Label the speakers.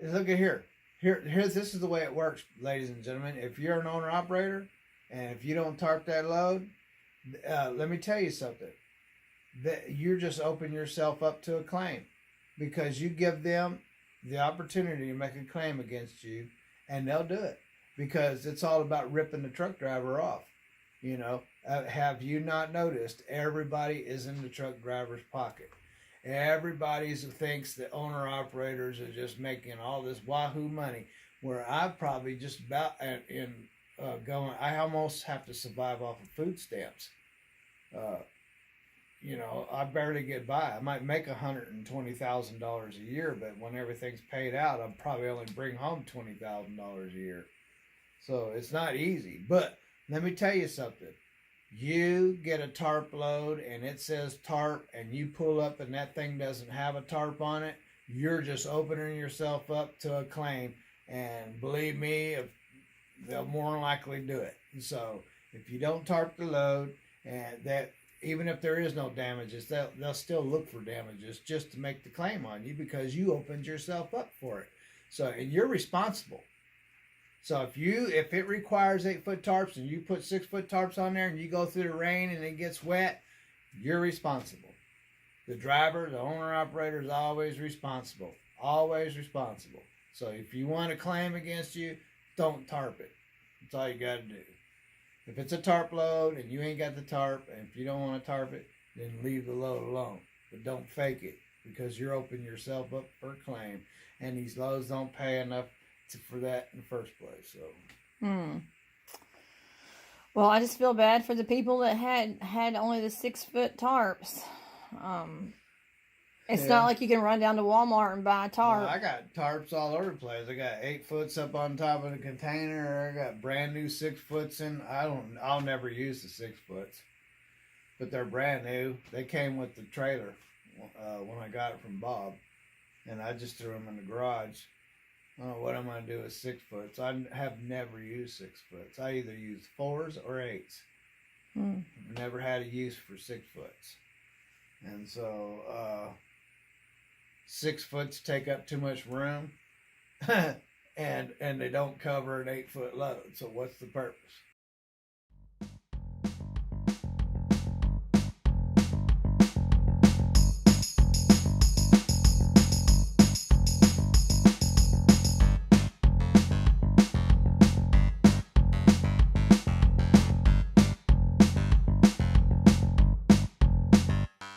Speaker 1: Look at here. Here's this is the way it works, ladies and gentlemen. If you're an owner operator, and if you don't tarp that load, let me tell you something. That you're just opening yourself up to a claim, because you give them the opportunity to make a claim against you, and they'll do it, because it's all about ripping the truck driver off. You know, have you not noticed everybody is in the truck driver's pocket? Everybody thinks that owner operators are just making all this wahoo money, where I probably just about going. I almost have to survive off of food stamps. You know, I barely get by. I might make $120,000 a year, but when everything's paid out, I'll probably only bring home $20,000 a year. So it's not easy. But let me tell you something. You get a tarp load and it says tarp, and you pull up and that thing doesn't have a tarp on it, you're just opening yourself up to a claim. And believe me, they'll more than likely do it. So if you don't tarp the load, and that even if there is no damages, they'll still look for damages just to make the claim on you, because you opened yourself up for it. So, and you're responsible. So if it requires 8-foot tarps and you put 6-foot tarps on there and you go through the rain and it gets wet, you're responsible. The driver, the owner operator is always responsible. Always responsible. So if you want a claim against you, don't tarp it. That's all you got to do. If it's a tarp load and you ain't got the tarp, and if you don't want to tarp it, then leave the load alone. But don't fake it, because you're opening yourself up for a claim. And these loads don't pay enough for that in the first place. So.
Speaker 2: Well, I just feel bad for the people that had only the 6-foot tarps. It's not like you can run down to Walmart and buy a tarp.
Speaker 1: Well, I got tarps all over the place. I got 8-foots up on top of the container. I got brand new 6-foots in. I'll never use the 6-foots, but they're brand new. They came with the trailer when I got it from Bob, and I just threw them in the garage. I don't know what I'm going to do with 6-foots. I have never used 6-foots. I either use 4s or 8s. I've never had a use for 6-foots. And so 6-foots take up too much room and they don't cover an 8-foot load. So what's the purpose?